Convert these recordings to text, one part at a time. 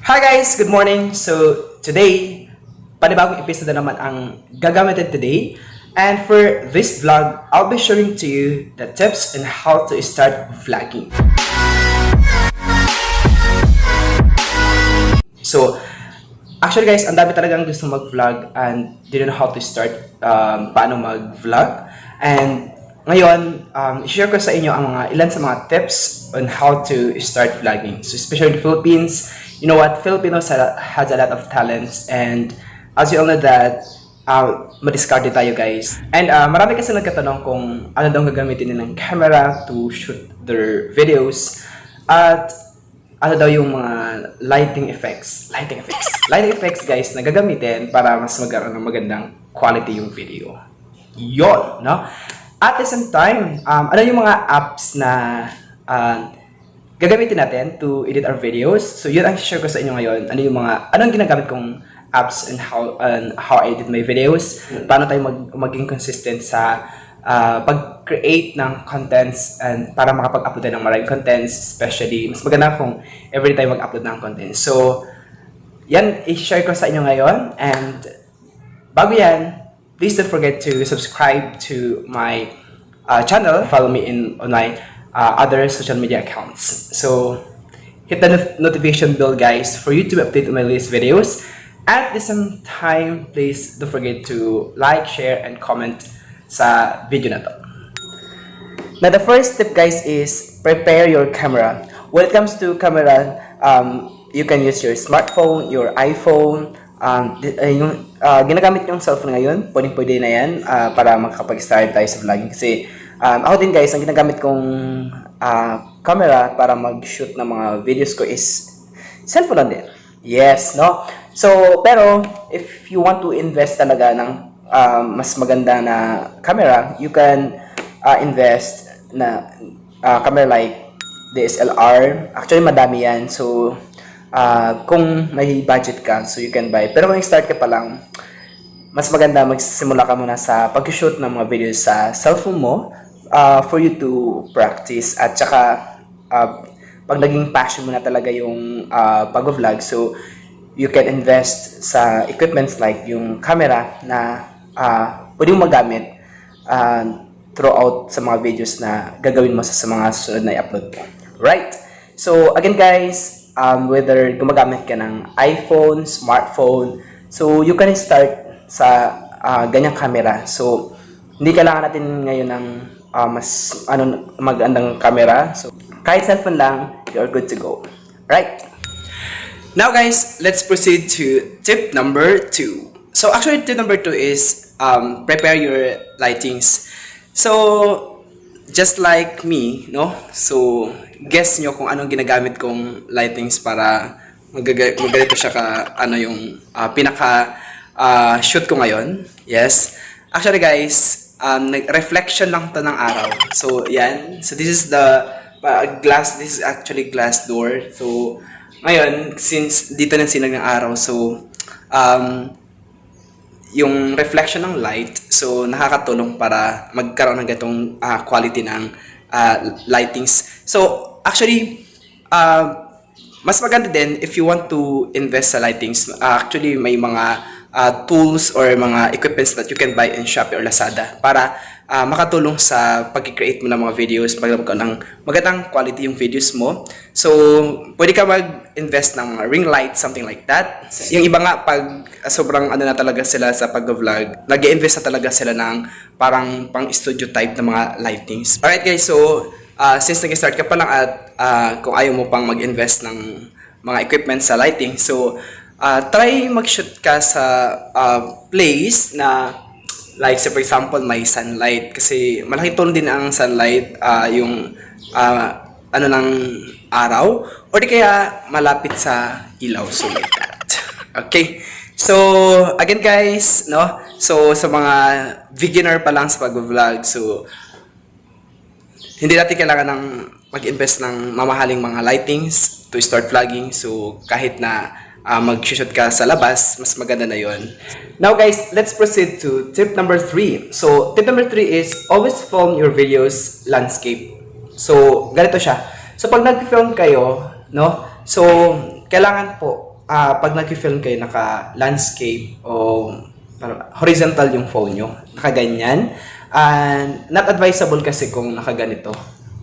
Hi guys! Good morning! So, today, panibagong episode na naman ang gagamitin today. And for this vlog, I'll be sharing to you the tips on how to start vlogging. So, actually guys, ang dami talagang gusto mag-vlog and didn't know how to start paano mag-vlog. And ngayon, i-share ko sa inyo ang ilan sa mga tips on how to start vlogging. So, especially in the Philippines, you know what, Filipinos has a lot of talents, and as you all know that, madiskarte tayo guys. And marami kasi nagkatanong kung ano daw gagamitin nilang camera to shoot their videos, at ano daw yung mga lighting effects guys na gagamitin para mas magkaroon ng magandang quality yung video. Yon, no? At the same time, ano yung mga apps na gagamitin natin to edit our videos. So yun ang share ko sa inyo ngayon. Anong ginagamit kong apps and how I edit my videos. Paano tayo maging consistent sa pag-create ng contents and para makapag-upload ng maraming contents, especially mas maganda kung every time mag-upload ng content. So yan i-share ko sa inyo ngayon, and bago yan, please don't forget to subscribe to my channel. Follow me on my other social media accounts. So hit the notification bell guys for you to be updated on my latest videos. At the same time, please don't forget to like, share, and comment sa video na to. Now the first tip guys is prepare your camera. When it comes to camera, you can use your smartphone, your iPhone, yung ginagamit yung cellphone ngayon, pwede na yan para makakapag-start tayo sa vlogging. Kasi ako din guys, ang ginagamit kong camera para mag-shoot ng mga videos ko is cellphone lang din. Yes, no? So, pero if you want to invest talaga ng mas maganda na camera, you can invest na camera like DSLR. Actually, madami yan. So, kung may budget ka, so you can buy. Pero kung start ka pa lang, mas maganda magsimula ka muna sa pag-shoot ng mga videos sa cellphone mo for you to practice. At saka, pag naging passion mo na talaga yung pag-vlog, so you can invest sa equipments like yung camera na pwede mo magamit throughout sa mga videos na gagawin mo sa mga susunod na i-upload mo. Right? So, again guys, whether gumagamit ka ng iPhone, smartphone, so you can start sa ganyang camera. So, hindi kailangan natin ngayon ng mas magandang camera. So, kahit cellphone lang, you're good to go. Right? Now guys, let's proceed to tip number 2. So actually tip number 2 is prepare your lightings. So just like me, no? So guess nyo kung anong ginagamit kong lightings para magganito siya yung pinaka shoot ko ngayon. Yes. Actually guys, reflection lang to ng araw. So yan. So this is the glass. This is actually glass door. So ngayon, since dito na sinag ng araw, so yung reflection ng light, so nakakatulong para magkaroon ng ganitong quality ng lightings. So actually, mas maganda din if you want to invest sa lightings. Actually, may mga tools or mga equipments that you can buy in Shopee or Lazada para makatulong sa pag-create mo ng mga videos, magkaroon ng magandang quality yung videos mo. So, pwede ka mag-invest ng mga ring light, something like that. Yung iba nga, pag sobrang na talaga sila sa pag-vlog, nag-invest na talaga sila ng parang pang-studio type na mga lightings. Alright guys, so since nag-start ka pa lang at kung ayaw mo pang mag-invest ng mga equipment sa lighting, so try mag-shoot ka sa place na like, say for example, may sunlight. Kasi malaking tulong din ang sunlight, yung ng araw. Or di kaya malapit sa ilaw. So like that. Okay? So, again guys, no? So, sa mga beginner pa lang sa pag-vlog, so hindi natin kailangan ng mag-invest ng mamahaling mga lightings to start vlogging. So, kahit na mag-shoot ka sa labas, mas maganda na yon. Now guys, let's proceed to tip number 3. So, tip number 3 is always film your videos landscape. So, ganito siya. So, pag nag-film kayo, no? So, kailangan po pag nag-film kayo, naka-landscape o parang horizontal yung phone nyo, nakaganyan. And not advisable kasi kung nakaganito.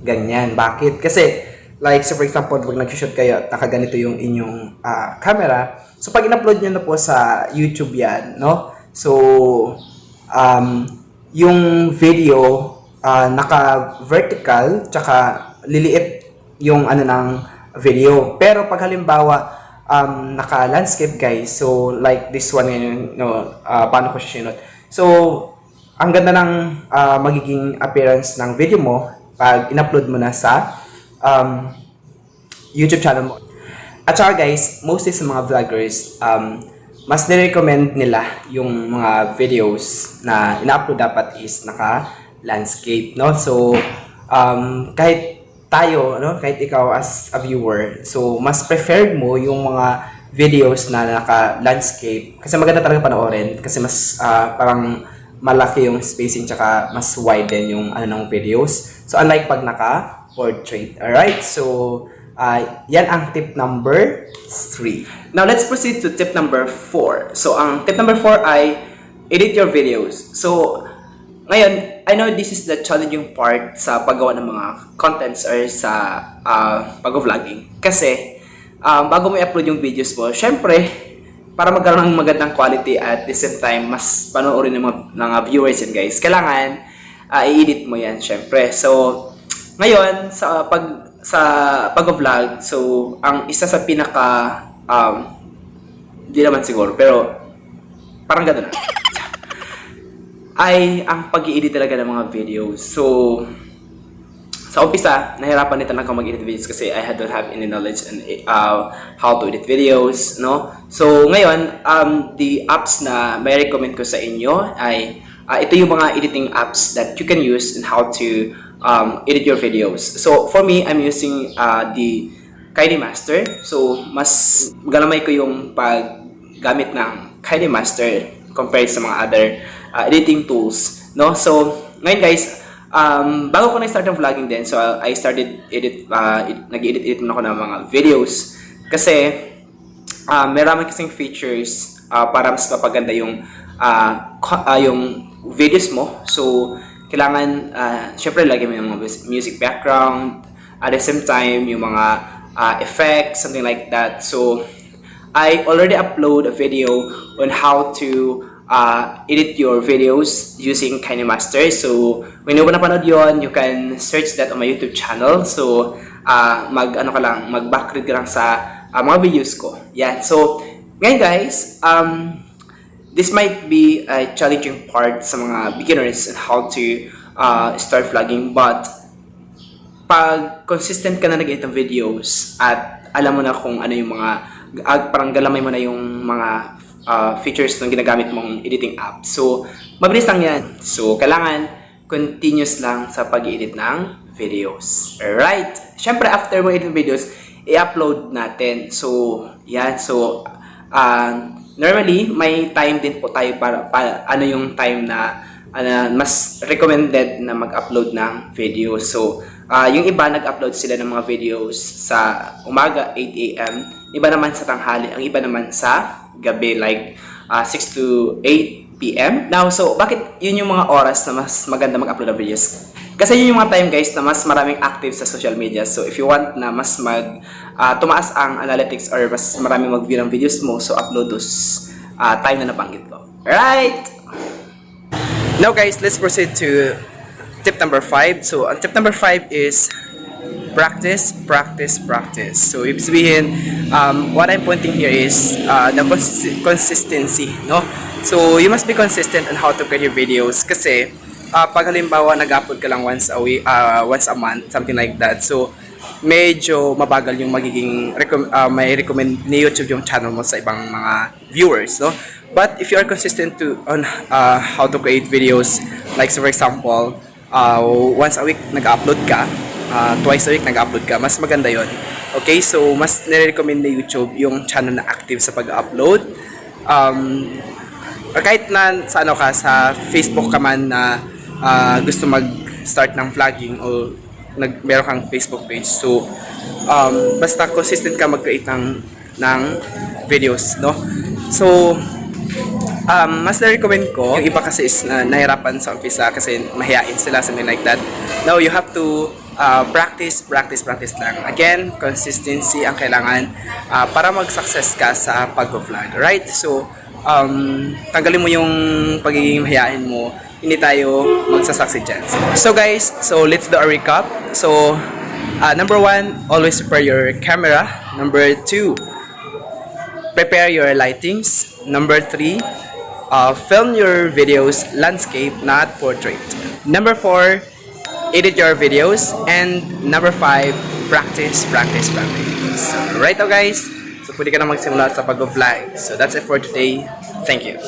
Ganyan. Bakit? Kasi, like, so for example, pag nag-shoot kayo, nakaganito yung inyong camera. So, pag in-upload nyo na po sa YouTube yan, no? So, yung video, naka-vertical, tsaka liliit yung ano ng video. Pero pag halimbawa, naka-landscape guys, so like this one yun, no, paano ko siya sinot. So, ang ganda ng magiging appearance ng video mo pag in-upload mo na sa YouTube channel mo. At saka guys, mostly sa mga vloggers, mas nire-recommend nila yung mga videos na ina-upload dapat is naka-landscape, no? So, kahit tayo, no, kahit ikaw as a viewer, so mas preferred mo yung mga videos na naka-landscape kasi maganda talaga panoorin kasi mas parang malaki yung spacing tsaka mas widen yung ano ng videos. So unlike pag naka-portrait. Alright, so yan ang tip number 3. Now let's proceed to tip number 4. So ang tip number 4 ay edit your videos. So ngayon, I know this is the challenging part sa paggawa ng mga contents or sa pag-vlogging. Kasi, bago mo i-upload yung videos mo, syempre, para magkaroon ng magandang quality at the same time, mas panoorin ng mga viewers yan guys, kailangan i-edit mo yan, syempre. So, ngayon, sa pag-vlog, so, ang isa sa pinaka, di naman siguro, pero parang gano'n na. Ay ang pag-i-edit talaga ng mga videos. So, sa umpisa, nahirapan nito lang ako mag-edit videos kasi I don't have any knowledge on how to edit videos, no? So, ngayon, the apps na may recommend ko sa inyo ay ito yung mga editing apps that you can use and how to edit your videos. So, for me, I'm using the KineMaster. So, mas galamay ko yung paggamit ng KineMaster compared sa mga other editing tools, no? So, ngayon guys, bago ko na-start ng vlogging din, so I started nag-edit na ako ng mga videos kasi meron kasing features para mas mapaganda yung videos mo. So, kailangan, syempre lagyan mo yung mga music background, at the same time, yung mga effects, something like that. So, I already upload a video on how to edit your videos using KineMaster. So, when you wanna panood yun, you can search that on my YouTube channel. So, mag-backread ka lang sa mga videos ko. Yan. So, ngayon guys, this might be a challenging part sa mga beginners on how to start vlogging. But, pag consistent ka na nag-edit ng videos at alam mo na kung ano yung mga, parang galamay mo na yung mga features ng ginagamit mong editing app. So, mabilis lang yan. So, kailangan continuous lang sa pag-edit ng videos. Alright? Siyempre, after mo edit videos, i-upload natin. So, yan. So, normally, may time din po tayo para ano yung time na mas recommended na mag-upload ng video. So, yung iba nag-upload sila ng mga videos sa umaga, 8 a.m. Iba naman sa tanghali. Ang iba naman sa gabi, like 6 to 8 p.m. Now, so, bakit yun yung mga oras na mas maganda mag-upload ng videos? Kasi yun yung mga time, guys, na mas maraming active sa social media. So, if you want na mas tumaas ang analytics or mas maraming mag-view ng videos mo, so upload those time na nabanggit ko. Alright! Now, guys, let's proceed to tip number 5. So, ang tip number 5 is practice, practice, practice. So, ibig sabihin, what I'm pointing here is the consistency, no? So, you must be consistent on how to create your videos kasi pag halimbawa nag-upload ka lang once a month, something like that. So, medyo mabagal yung magiging may recommend ni YouTube yung channel mo sa ibang mga viewers, no? But if you are consistent on how to create videos, like so for example, once a week nag-upload ka, twice a week nag-upload ka, mas maganda yon. Okay, so mas nire-recommend ni YouTube yung channel na active sa pag-upload. Kahit na sa sa Facebook ka man na gusto mag-start ng vlogging o meron kang Facebook page. So, basta consistent ka mag-create ng videos, no? So, mas na-recommend ko, yung iba kasi is nahirapan sa umpisa kasi mahihain sila, something like that. No, you have to practice lang. Again, consistency ang kailangan para mag-success ka sa pag-vlog, right? So, tanggalin mo yung pagiging mahihain mo, hindi tayo magsasucceed dyan. So guys, so let's do a recap. So, number 1, always prepare your camera. Number 2, prepare your lightings. Number 3, film your videos landscape, not portrait. Number 4, edit your videos. And number 5, practice. Right now guys, so pwede ka na magsimula sa pag-vlog. So that's it for today. Thank you.